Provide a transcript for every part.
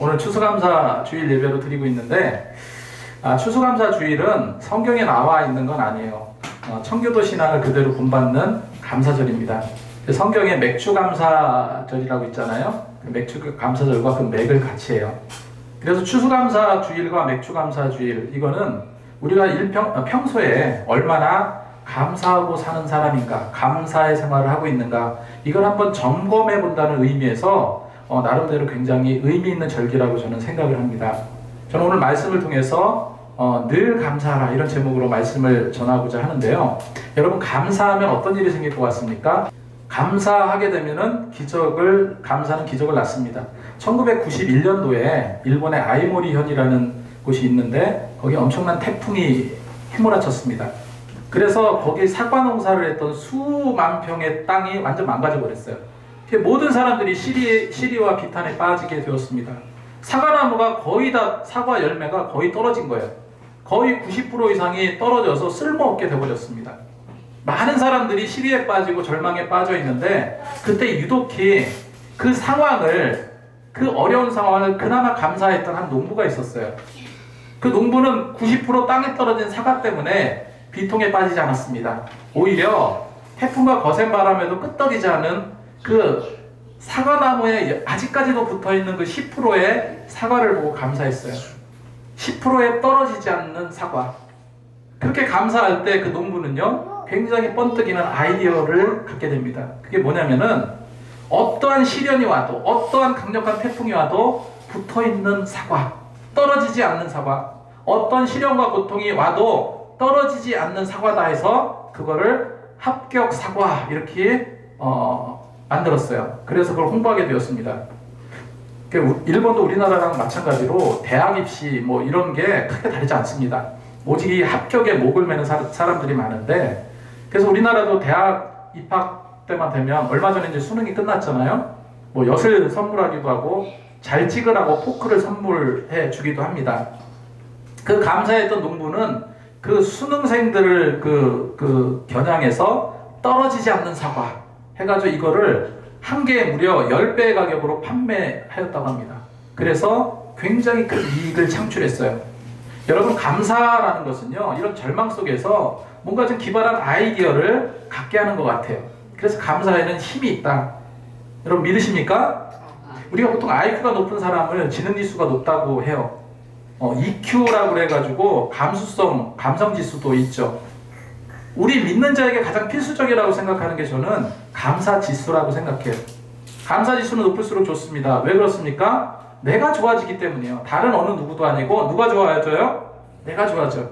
오늘 추수감사 주일 예배로 드리고 있는데 추수감사 주일은 성경에 나와 있는 건 아니에요. 청교도 신앙을 그대로 본받는 감사절입니다. 성경에 맥주감사절이라고 있잖아요. 그 맥주감사절과 그 맥을 같이 해요. 그래서 추수감사 주일과 맥주감사 주일, 이거는 우리가 평소에 얼마나 감사하고 사는 사람인가, 감사의 생활을 하고 있는가, 이걸 한번 점검해 본다는 의미에서 나름대로 굉장히 의미 있는 절기라고 저는 생각을 합니다. 저는 오늘 말씀을 통해서 늘 감사하라, 이런 제목으로 말씀을 전하고자 하는데요. 여러분, 감사하면 어떤 일이 생길 것 같습니까? 감사하게 되면은 감사는 기적을 낳습니다. 1991년도에 일본의 아이모리현이라는 곳이 있는데 거기 엄청난 태풍이 휘몰아쳤습니다. 그래서 거기 사과 농사를 했던 수만 평의 땅이 완전 망가져 버렸어요. 모든 사람들이 시리와 비탄에 빠지게 되었습니다. 사과나무가 거의 다, 사과 열매가 거의 떨어진 거예요. 거의 90% 이상이 떨어져서 쓸모없게 되어버렸습니다. 많은 사람들이 시리에 빠지고 절망에 빠져 있는데, 그때 유독히 그 어려운 상황을 그나마 감사했던 한 농부가 있었어요. 그 농부는 90% 땅에 떨어진 사과 때문에 비통에 빠지지 않았습니다. 오히려 태풍과 거센 바람에도 끄떡이지 않은 그 사과나무에 아직까지도 붙어있는 그 10%의 사과를 보고 감사했어요. 10%에 떨어지지 않는 사과. 그렇게 감사할 때 그 농부는요, 굉장히 번뜩이는 아이디어를 갖게 됩니다. 그게 뭐냐면은, 어떠한 시련이 와도, 어떠한 강력한 태풍이 와도 붙어있는 사과, 떨어지지 않는 사과, 어떤 시련과 고통이 와도 떨어지지 않는 사과다 해서 그거를 합격 사과, 이렇게 만들었어요. 그래서 그걸 홍보하게 되었습니다. 일본도 우리나라랑 마찬가지로 대학 입시 뭐 이런 게 크게 다르지 않습니다. 오직 이 합격에 목을 매는 사람들이 많은데, 그래서 우리나라도 대학 입학 때만 되면, 얼마 전에 이제 수능이 끝났잖아요. 뭐 엿을 선물하기도 하고 잘 찍으라고 포크를 선물해 주기도 합니다. 그 감사했던 농부는 그 수능생들을 겨냥해서 떨어지지 않는 사과 해가지고 이거를 한 개에 무려 10배의 가격으로 판매하였다고 합니다. 그래서 굉장히 큰 이익을 창출했어요. 여러분, 감사라는 것은요, 이런 절망 속에서 뭔가 좀 기발한 아이디어를 갖게 하는 것 같아요. 그래서 감사에는 힘이 있다. 여러분, 믿으십니까? 우리가 보통 IQ가 높은 사람을 지능지수가 높다고 해요. EQ라고 그래가지고 감수성, 감성지수도 있죠. 우리 믿는 자에게 가장 필수적이라고 생각하는 게 저는 감사지수라고 생각해요. 감사지수는 높을수록 좋습니다. 왜 그렇습니까? 내가 좋아지기 때문이에요. 다른 어느 누구도 아니고, 누가 좋아져요? 내가 좋아져.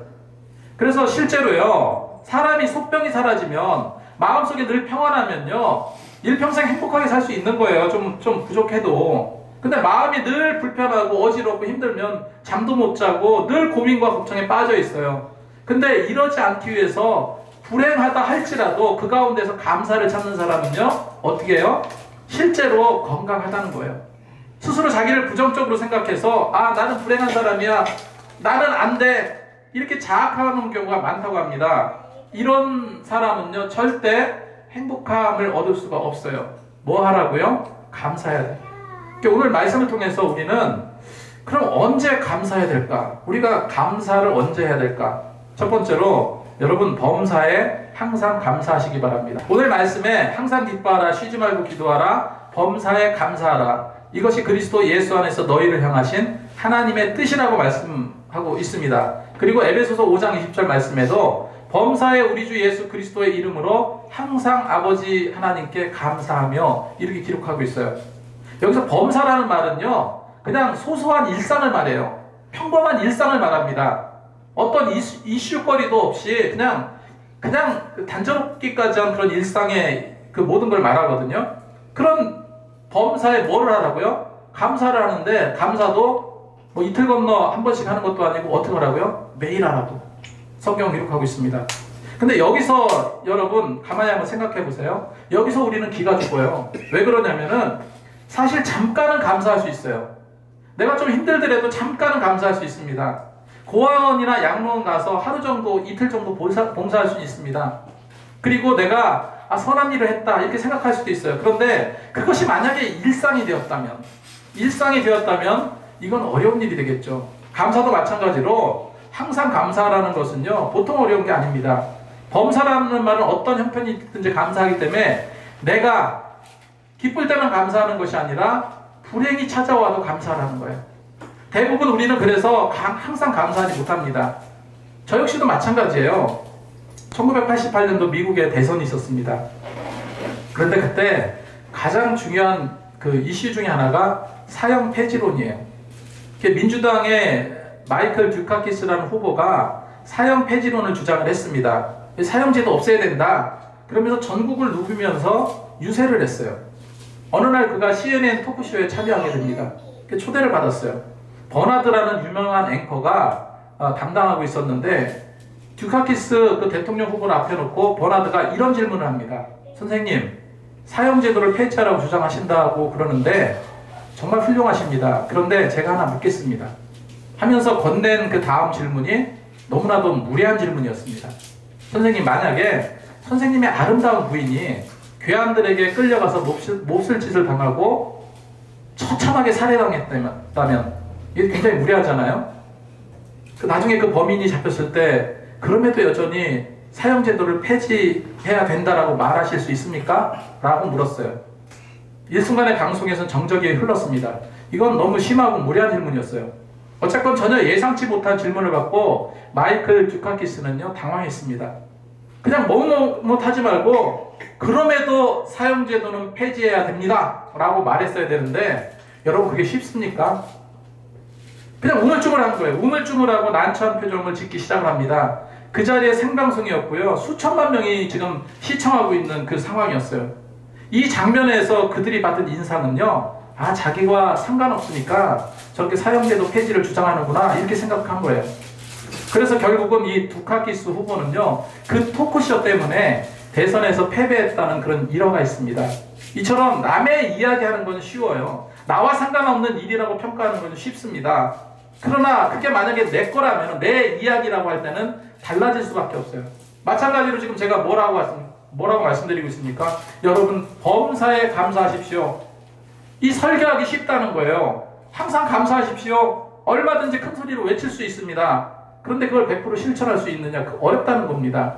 그래서 실제로요, 사람이 속병이 사라지면, 마음속에 늘 평안하면요, 일평생 행복하게 살 수 있는 거예요. 좀 부족해도. 근데 마음이 늘 불편하고 어지럽고 힘들면 잠도 못 자고 늘 고민과 걱정에 빠져 있어요. 근데 이러지 않기 위해서 불행하다 할지라도 그 가운데서 감사를 찾는 사람은요, 어떻게 해요? 실제로 건강하다는 거예요. 스스로 자기를 부정적으로 생각해서, 나는 불행한 사람이야, 나는 안 돼, 이렇게 자학하는 경우가 많다고 합니다. 이런 사람은요, 절대 행복함을 얻을 수가 없어요. 뭐 하라고요? 감사해야 돼요. 오늘 말씀을 통해서 우리는 그럼 언제 감사해야 될까? 우리가 감사를 언제 해야 될까? 첫 번째로, 여러분, 범사에 항상 감사하시기 바랍니다. 오늘 말씀에 항상 기뻐하라, 쉬지 말고 기도하라, 범사에 감사하라, 이것이 그리스도 예수 안에서 너희를 향하신 하나님의 뜻이라고 말씀하고 있습니다. 그리고 에베소서 5장 20절 말씀에도 범사에 우리 주 예수 그리스도의 이름으로 항상 아버지 하나님께 감사하며, 이렇게 기록하고 있어요. 여기서 범사라는 말은요, 그냥 소소한 일상을 말해요. 평범한 일상을 말합니다. 어떤 이슈거리도 없이 그냥 단조롭기까지 한 그런 일상의 그 모든 걸 말하거든요. 그런 범사에 뭐를 하라고요? 감사를 하는데, 감사도 뭐 이틀 건너 한 번씩 하는 것도 아니고 어떻게 하라고요? 매일 하라고 성경은 기록하고 있습니다. 근데 여기서 여러분 가만히 한번 생각해 보세요. 여기서 우리는 기가 죽어요. 왜 그러냐면은, 사실 잠깐은 감사할 수 있어요. 내가 좀 힘들더라도 잠깐은 감사할 수 있습니다. 고아원이나 양로원 가서 하루 정도, 이틀 정도 봉사할 수 있습니다. 그리고 내가 선한 일을 했다, 이렇게 생각할 수도 있어요. 그런데 그것이 만약에 일상이 되었다면 이건 어려운 일이 되겠죠. 감사도 마찬가지로 항상 감사라는 것은요, 보통 어려운 게 아닙니다. 범사라는 말은 어떤 형편이 있든지 감사하기 때문에 내가 기쁠 때만 감사하는 것이 아니라 불행이 찾아와도 감사하는 거예요. 대부분 우리는 그래서 항상 감사하지 못합니다. 저 역시도 마찬가지예요. 1988년도 미국에 대선이 있었습니다. 그런데 그때 가장 중요한 그 이슈 중에 하나가 사형 폐지론이에요. 민주당의 마이클 듀카키스라는 후보가 사형 폐지론을 주장을 했습니다. 사형제도 없애야 된다. 그러면서 전국을 누비면서 유세를 했어요. 어느 날 그가 CNN 토크쇼에 참여하게 됩니다. 초대를 받았어요. 버나드라는 유명한 앵커가 담당하고 있었는데 듀카키스 그 대통령 후보를 앞에 놓고 버나드가 이런 질문을 합니다. 선생님, 사형제도를 폐지하라고 주장하신다고 그러는데 정말 훌륭하십니다. 그런데 제가 하나 묻겠습니다. 하면서 건넨 그 다음 질문이 너무나도 무례한 질문이었습니다. 선생님, 만약에 선생님의 아름다운 부인이 괴한들에게 끌려가서 몹쓸 짓을 당하고 처참하게 살해당했다면 이게 굉장히 무례하잖아요. 나중에 그 범인이 잡혔을 때 그럼에도 여전히 사형제도를 폐지해야 된다라고 말하실 수 있습니까? 라고 물었어요. 일순간의 방송에서는 정적이 흘렀습니다. 이건 너무 심하고 무례한 질문이었어요. 어쨌건 전혀 예상치 못한 질문을 받고 마이클 듀카키스는요, 당황했습니다. 그냥 못하지 말고 그럼에도 사형제도는 폐지해야 됩니다 라고 말했어야 되는데 여러분, 그게 쉽습니까? 그냥 우물쭈물한 거예요. 우물쭈물하고 난처한 표정을 짓기 시작을 합니다. 그 자리에 생방송이었고요, 수천만 명이 지금 시청하고 있는 그 상황이었어요. 이 장면에서 그들이 받은 인상은요, 아, 자기와 상관없으니까 저렇게 사형제도 폐지를 주장하는구나, 이렇게 생각한 거예요. 그래서 결국은 이 듀카키스 후보는요, 그 토크쇼 때문에 대선에서 패배했다는 그런 일화가 있습니다. 이처럼 남의 이야기하는 건 쉬워요. 나와 상관없는 일이라고 평가하는 건 쉽습니다. 그러나 그게 만약에 내 거라면, 내 이야기라고 할 때는 달라질 수밖에 없어요. 마찬가지로 지금 제가 뭐라고 말씀드리고 있습니까? 여러분, 범사에 감사하십시오. 이 설교하기 쉽다는 거예요. 항상 감사하십시오. 얼마든지 큰 소리로 외칠 수 있습니다. 그런데 그걸 100% 실천할 수 있느냐? 어렵다는 겁니다.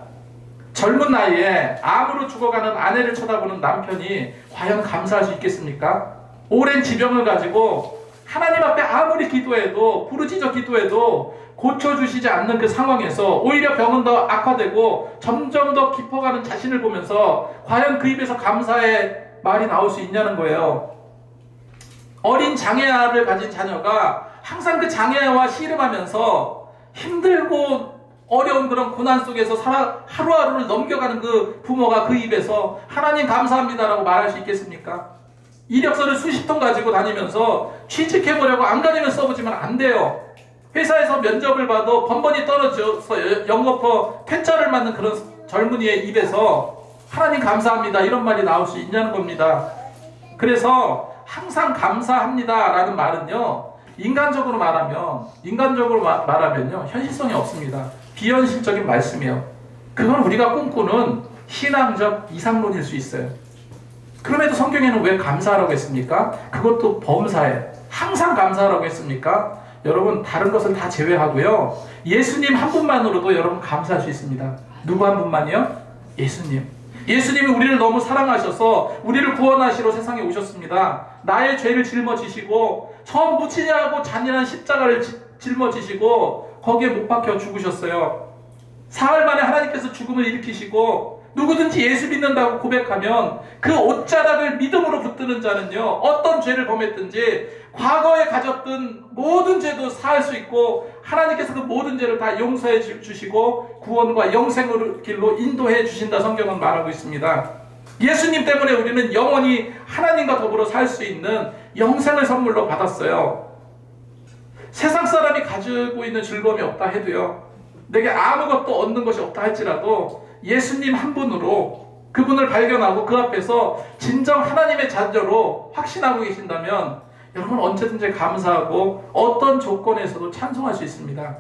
젊은 나이에 암으로 죽어가는 아내를 쳐다보는 남편이 과연 감사할 수 있겠습니까? 오랜 지병을 가지고 하나님 앞에 아무리 기도해도, 부르짖어 기도해도 고쳐주시지 않는 그 상황에서 오히려 병은 더 악화되고 점점 더 깊어가는 자신을 보면서 과연 그 입에서 감사의 말이 나올 수 있냐는 거예요. 어린 장애아를 가진 자녀가 항상 그 장애아와 씨름하면서 힘들고 어려운 그런 고난 속에서 하루하루를 넘겨가는 그 부모가 그 입에서 하나님 감사합니다라고 말할 수 있겠습니까? 이력서를 수십 통 가지고 다니면서 취직해보려고 안간힘을 써보지만 안 돼요. 회사에서 면접을 봐도 번번이 떨어져서 연거푸 퇴짜를 맞는 그런 젊은이의 입에서 하나님 감사합니다 이런 말이 나올 수 있냐는 겁니다. 그래서 항상 감사합니다 라는 말은요, 인간적으로 말하면요, 현실성이 없습니다. 비현실적인 말씀이에요. 그건 우리가 꿈꾸는 신앙적 이상론일 수 있어요. 그럼에도 성경에는 왜 감사하라고 했습니까? 그것도 범사에 항상 감사하라고 했습니까? 여러분, 다른 것을 다 제외하고요, 예수님 한 분만으로도 여러분 감사할 수 있습니다. 누구 한 분만이요? 예수님. 예수님이 우리를 너무 사랑하셔서 우리를 구원하시러 세상에 오셨습니다. 나의 죄를 짊어지시고 처음 묻히냐고 잔인한 십자가를 짊어지시고 거기에 못 박혀 죽으셨어요. 사흘 만에 하나님께서 죽음을 일으키시고 누구든지 예수 믿는다고 고백하면 그 옷자락을 믿음으로 붙드는 자는요, 어떤 죄를 범했든지 과거에 가졌던 모든 죄도 사할 수 있고 하나님께서 그 모든 죄를 다 용서해 주시고 구원과 영생의 길로 인도해 주신다 성경은 말하고 있습니다. 예수님 때문에 우리는 영원히 하나님과 더불어 살 수 있는 영생을 선물로 받았어요. 세상 사람이 가지고 있는 즐거움이 없다 해도요, 내게 아무것도 얻는 것이 없다 할지라도 예수님 한 분으로 그분을 발견하고 그 앞에서 진정 하나님의 자녀로 확신하고 계신다면 여러분 언제든지 감사하고 어떤 조건에서도 찬송할 수 있습니다.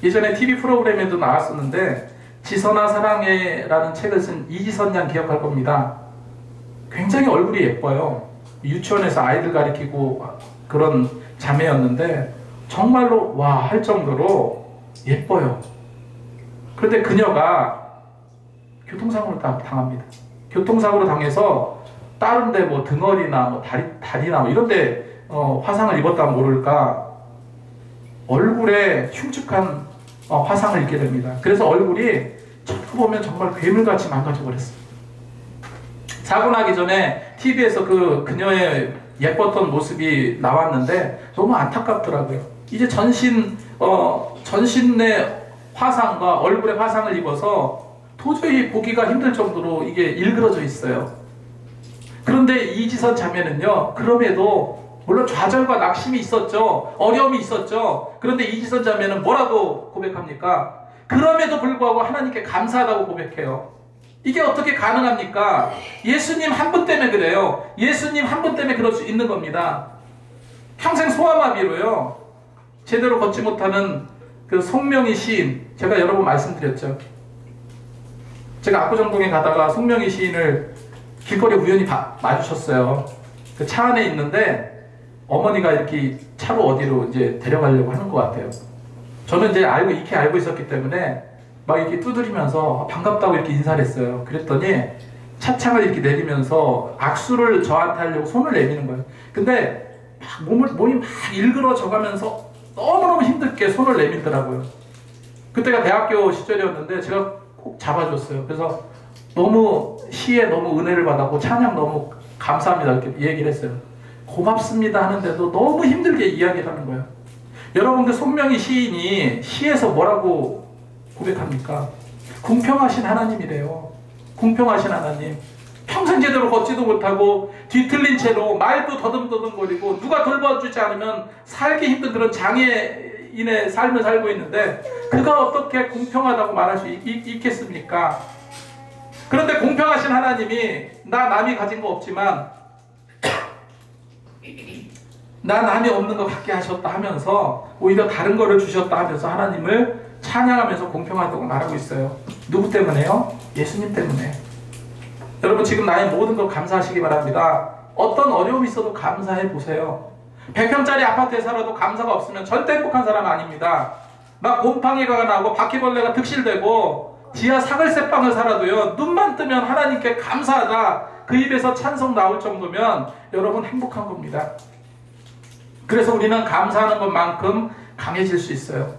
예전에 TV 프로그램에도 나왔었는데 지선아 사랑해라는 책을 쓴 이지선 양 기억할 겁니다. 굉장히 얼굴이 예뻐요. 유치원에서 아이들 가리키고 그런 자매였는데 정말로 와 할 정도로 예뻐요. 그런데 그녀가 교통사고를 당합니다. 교통사고로 당해서 다른 데 뭐 등허리나 뭐 다리나 뭐 이런 데 화상을 입었다 모를까 얼굴에 흉측한 화상을 입게 됩니다. 그래서 얼굴이 쳐다보면 정말 괴물같이 망가져버렸어요. 사고 나기 전에 TV에서 그녀의 예뻤던 모습이 나왔는데 너무 안타깝더라고요. 이제 전신의 화상과 얼굴에 화상을 입어서 도저히 보기가 힘들 정도로 이게 일그러져 있어요. 그런데 이지선 자매는요, 그럼에도 물론 좌절과 낙심이 있었죠. 어려움이 있었죠. 그런데 이지선 자매는 뭐라고 고백합니까? 그럼에도 불구하고 하나님께 감사하다고 고백해요. 이게 어떻게 가능합니까? 예수님 한 분 때문에 그래요. 예수님 한 분 때문에 그럴 수 있는 겁니다. 평생 소아마비로요, 제대로 걷지 못하는 그 송명희 시인, 제가 여러 번 말씀드렸죠. 제가 압구정동에 가다가 송명희 시인을 길거리에 우연히 마주쳤어요. 그 차 안에 있는데 어머니가 이렇게 차로 어디로 이제 데려가려고 하는 것 같아요. 저는 이제 익히 알고 있었기 때문에 막 이렇게 두드리면서 반갑다고 이렇게 인사를 했어요. 그랬더니 차창을 이렇게 내리면서 악수를 저한테 하려고 손을 내미는 거예요. 근데 막 몸이 막 일그러져 가면서 너무너무 힘들게 손을 내밀더라고요. 그때가 대학교 시절이었는데 제가 꼭 잡아줬어요. 그래서 너무 시에 너무 은혜를 받았고 찬양 너무 감사합니다 이렇게 얘기를 했어요. 고맙습니다 하는데도 너무 힘들게 이야기를 하는 거예요. 여러분, 그 손명희 시인이 시에서 뭐라고 고백합니까? 공평하신 하나님이래요. 공평하신 하나님. 평생 제대로 걷지도 못하고 뒤틀린 채로 말도 더듬더듬거리고 누가 돌봐주지 않으면 살기 힘든 그런 장애인의 삶을 살고 있는데 그가 어떻게 공평하다고 말할 수 있겠습니까? 그런데 공평하신 하나님이 나 남이 가진 거 없지만 나 남이 없는 것 같게 하셨다 하면서 오히려 다른 거를 주셨다 하면서 하나님을 찬양하면서 공평하다고 말하고 있어요. 누구 때문에요? 예수님 때문에. 여러분, 지금 나의 모든 걸 감사하시기 바랍니다. 어떤 어려움이 있어도 감사해 보세요. 100평짜리 아파트에 살아도 감사가 없으면 절대 행복한 사람은 아닙니다. 막 곰팡이가 나고 바퀴벌레가 득실되고 지하 사글세방을 살아도요, 눈만 뜨면 하나님께 감사하다 그 입에서 찬송 나올 정도면 여러분 행복한 겁니다. 그래서 우리는 감사하는 것만큼 강해질 수 있어요.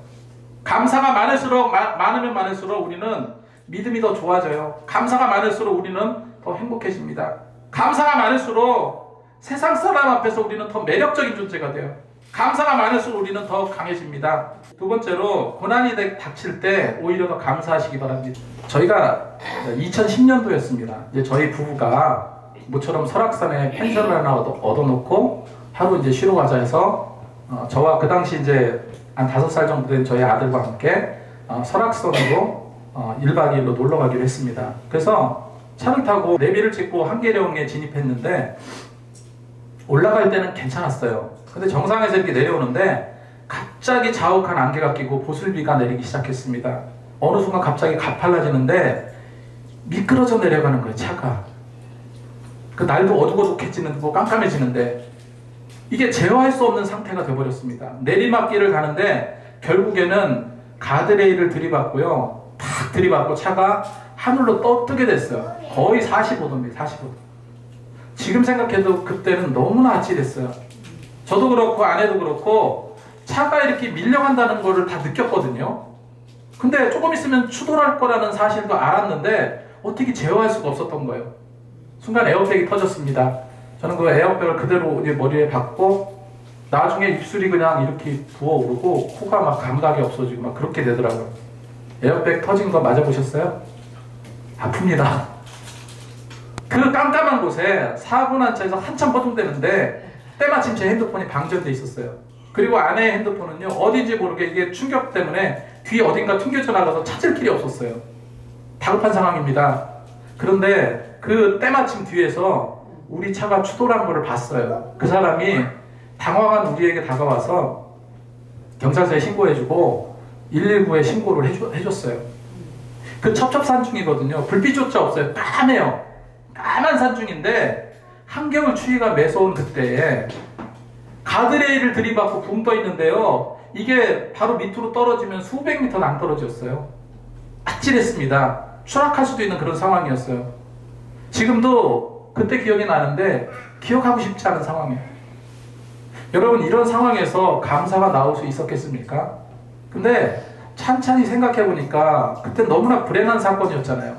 감사가 많으면 많을수록 우리는 믿음이 더 좋아져요. 감사가 많을수록 우리는 더 행복해집니다. 감사가 많을수록 세상 사람 앞에서 우리는 더 매력적인 존재가 돼요. 감사가 많을수록 우리는 더 강해집니다. 두 번째로, 고난이 닥칠 때 오히려 더 감사하시기 바랍니다. 저희가 2010년도였습니다. 이제 저희 부부가 모처럼 설악산에 펜션을 하나 얻어놓고 하루 이제 쉬러 가자 해서 저와 그 당시 이제 한 5살 정도 된 저희 아들과 함께 설악산으로 1박 2일로 놀러 가기로 했습니다. 그래서 차를 타고 내비를 찍고 한계령에 진입했는데 올라갈 때는 괜찮았어요. 근데 정상에서 이렇게 내려오는데 갑자기 자욱한 안개가 끼고 보슬비가 내리기 시작했습니다. 어느 순간 갑자기 가팔라지는데 미끄러져 내려가는 거예요, 차가. 그 날도 어둑어둑해지고 깜깜해지는데 이게 제어할 수 없는 상태가 되어버렸습니다. 내리막길을 가는데 결국에는 가드레일을 들이받고요, 탁 들이받고 차가 하늘로 떠뜨게 됐어요. 거의 45도입니다. 45도. 지금 생각해도 그때는 너무나 아찔했어요. 저도 그렇고 아내도 그렇고 차가 이렇게 밀려간다는 거를 다 느꼈거든요. 근데 조금 있으면 추돌할 거라는 사실도 알았는데 어떻게 제어할 수가 없었던 거예요. 순간 에어백이 터졌습니다. 저는 그 에어백을 그대로 머리에 박고 나중에 입술이 그냥 이렇게 부어오르고 코가 막 감각이 없어지고 막 그렇게 되더라고요. 에어백 터진 거 맞아보셨어요? 아픕니다. 그 깜깜한 곳에 사고 난 차에서 한참 버둥대는데 때마침 제 핸드폰이 방전돼 있었어요. 그리고 아내의 핸드폰은요, 어딘지 모르게 이게 충격 때문에 뒤에 어딘가 튕겨져 나가서 찾을 길이 없었어요. 다급한 상황입니다. 그런데 그 때마침 뒤에서 우리 차가 추돌한 거를 봤어요. 그 사람이 당황한 우리에게 다가와서 경찰서에 신고해주고 119에 신고를 해줬어요. 그 첩첩산중이거든요. 불빛조차 없어요. 까매요. 까만 산중인데 한겨울 추위가 매서운 그때에 가드레일을 들이받고 붕 떠 있는데요. 이게 바로 밑으로 떨어지면 수백 미터 낭떠러지였어요. 아찔했습니다. 추락할 수도 있는 그런 상황이었어요. 지금도 그때 기억이 나는데 기억하고 싶지 않은 상황이에요. 여러분, 이런 상황에서 감사가 나올 수 있었겠습니까? 근데 찬찬히 생각해 보니까 그때 너무나 불행한 사건이었잖아요.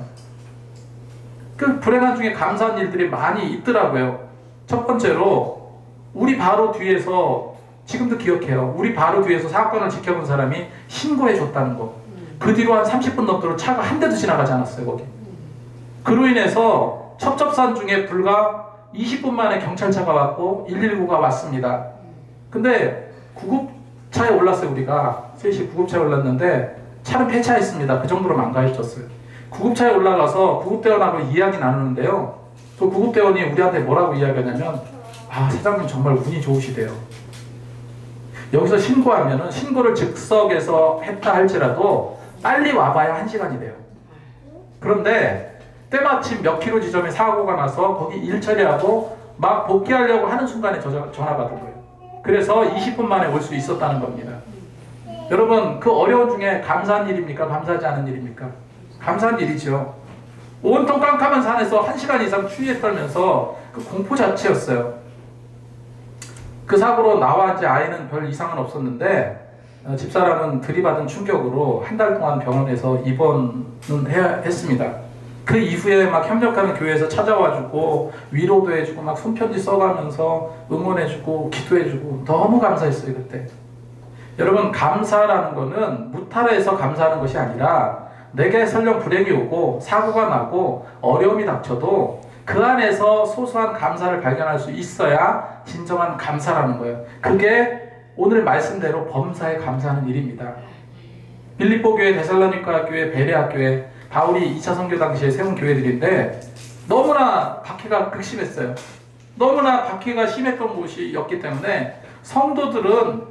그 불행한 중에 감사한 일들이 많이 있더라고요. 첫 번째로 우리 바로 뒤에서, 지금도 기억해요, 우리 바로 뒤에서 사건을 지켜본 사람이 신고해 줬다는 거. 그 뒤로 한 30분 넘도록 차가 한 대도 지나가지 않았어요, 거기. 그로 인해서 첩첩산 중에 불과 20분 만에 경찰차가 왔고 119가 왔습니다. 근데 구급차에 올랐어요. 우리가 3시 구급차에 올랐는데 차는 폐차했습니다. 그 정도로 망가졌어요. 구급차에 올라가서 구급대원하고 이야기 나누는데요, 그 구급대원이 우리한테 뭐라고 이야기하냐면, 아, 사장님 정말 운이 좋으시대요. 여기서 신고하면은 신고를 즉석에서 했다 할지라도 빨리 와봐야 1시간이 돼요. 그런데 때마침 몇 킬로 지점에 사고가 나서 거기 일 처리하고 막 복귀하려고 하는 순간에 전화 받은 거예요. 그래서 20분 만에 올 수 있었다는 겁니다. 여러분, 그 어려운 중에 감사한 일입니까? 감사하지 않은 일입니까? 감사한 일이죠. 온통 깜깜한 산에서 1시간 이상 추위에 떨면서 그 공포 자체였어요. 그 사고로 나와 이제 아이는 별 이상은 없었는데, 집사람은 들이받은 충격으로 한 달 동안 병원에서 입원은 했습니다. 그 이후에 막 협력하는 교회에서 찾아와주고 위로도 해주고 막 손편지 써가면서 응원해주고 기도해주고 너무 감사했어요, 그때. 여러분, 감사라는 거는 무탈해서 감사하는 것이 아니라 내게 설령 불행이 오고 사고가 나고 어려움이 닥쳐도 그 안에서 소소한 감사를 발견할 수 있어야 진정한 감사라는 거예요. 그게 오늘 말씀대로 범사에 감사하는 일입니다. 빌립보 교회, 데살로니가 교회, 베레아 교회, 바울이 2차 선교 당시에 세운 교회들인데 너무나 박해가 극심했어요. 너무나 박해가 심했던 곳이었기 때문에 성도들은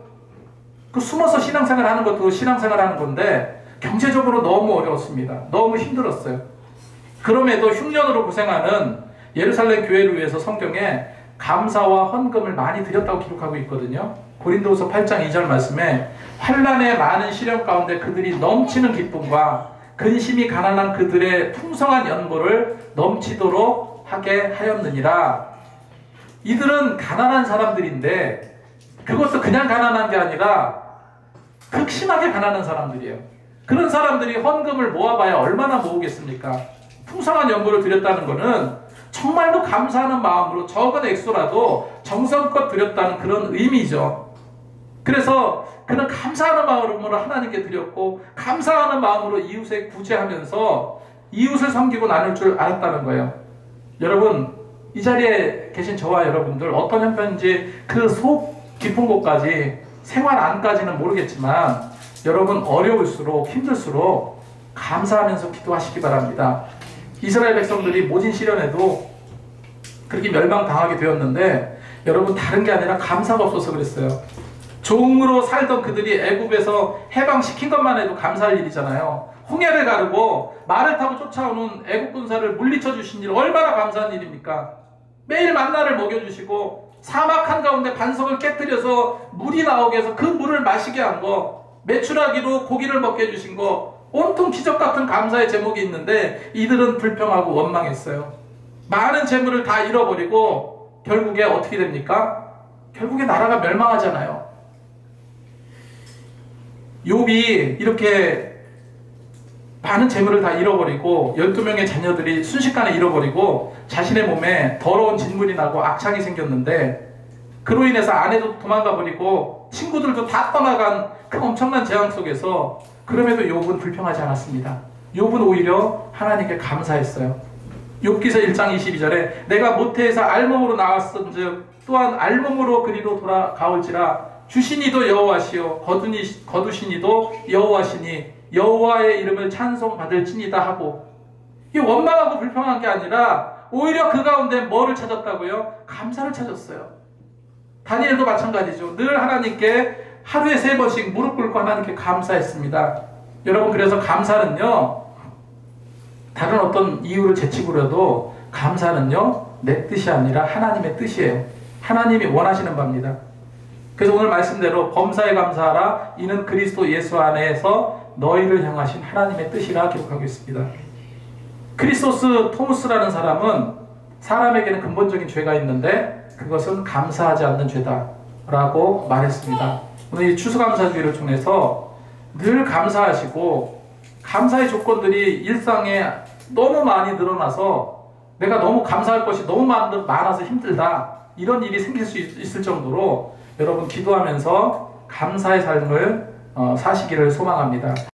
그 숨어서 신앙생활 하는 것도 신앙생활 하는 건데 경제적으로 너무 어려웠습니다. 너무 힘들었어요. 그럼에도 흉년으로 고생하는 예루살렘 교회를 위해서 성경에 감사와 헌금을 많이 드렸다고 기록하고 있거든요. 고린도후서 8장 2절 말씀에 환난의 많은 시련 가운데 그들이 넘치는 기쁨과 근심이 가난한 그들의 풍성한 연고를 넘치도록 하게 하였느니라. 이들은 가난한 사람들인데 그것도 그냥 가난한 게 아니라 극심하게 가난한 사람들이에요. 그런 사람들이 헌금을 모아봐야 얼마나 모으겠습니까? 풍성한 연고를 드렸다는 것은 정말로 감사하는 마음으로 적은 액수라도 정성껏 드렸다는 그런 의미죠. 그래서 그는 감사하는 마음으로 하나님께 드렸고 감사하는 마음으로 이웃에 구제하면서 이웃을 섬기고 나눌 줄 알았다는 거예요. 여러분, 이 자리에 계신 저와 여러분들 어떤 형편인지 그 속 깊은 곳까지 생활 안까지는 모르겠지만 여러분, 어려울수록 힘들수록 감사하면서 기도하시기 바랍니다. 이스라엘 백성들이 모진 시련에도 그렇게 멸망당하게 되었는데 여러분, 다른 게 아니라 감사가 없어서 그랬어요. 종으로 살던 그들이 애굽에서 해방시킨 것만 해도 감사할 일이잖아요. 홍해를 가르고 말을 타고 쫓아오는 애굽 군사를 물리쳐 주신 일 얼마나 감사한 일입니까? 매일 만나를 먹여주시고 사막 한가운데 반석을 깨뜨려서 물이 나오게 해서 그 물을 마시게 한 거, 메추라기로 고기를 먹게 해주신 거, 온통 기적 같은 감사의 제목이 있는데 이들은 불평하고 원망했어요. 많은 재물을 다 잃어버리고 결국에 어떻게 됩니까? 결국에 나라가 멸망하잖아요. 욥이 이렇게 많은 재물을 다 잃어버리고 12명의 자녀들이 순식간에 잃어버리고 자신의 몸에 더러운 진물이 나고 악창이 생겼는데 그로 인해서 아내도 도망가 버리고 친구들도 다 떠나간 그 엄청난 재앙 속에서 그럼에도 욥은 불평하지 않았습니다. 욥은 오히려 하나님께 감사했어요. 욥기서 1장 22절에 내가 모태에서 알몸으로 나왔은즉 또한 알몸으로 그리로 돌아가올지라 주시니도 여호와시요 거두시니도 여호와시니 여호와의 이름을 찬송받을지니다 하고, 이 원망하고 불평한 게 아니라 오히려 그 가운데 뭐를 찾았다고요? 감사를 찾았어요. 다니엘도 마찬가지죠. 늘 하나님께 하루에 3번씩 무릎 꿇고 하나님께 감사했습니다. 여러분, 그래서 감사는요, 다른 어떤 이유를 제치고라도 감사는요, 내 뜻이 아니라 하나님의 뜻이에요. 하나님이 원하시는 바입니다. 그래서 오늘 말씀대로 범사에 감사하라 이는 그리스도 예수 안에서 너희를 향하신 하나님의 뜻이라 기록하고 있습니다. 크리스토스 토무스라는 사람은 사람에게는 근본적인 죄가 있는데 그것은 감사하지 않는 죄다 라고 말했습니다. 오늘 이 추수감사주의를 통해서 늘 감사하시고 감사의 조건들이 일상에 너무 많이 늘어나서 내가 너무 감사할 것이 너무 많아서 힘들다 이런 일이 생길 수 있을 정도로 여러분 기도하면서 감사의 삶을 사시기를 소망합니다.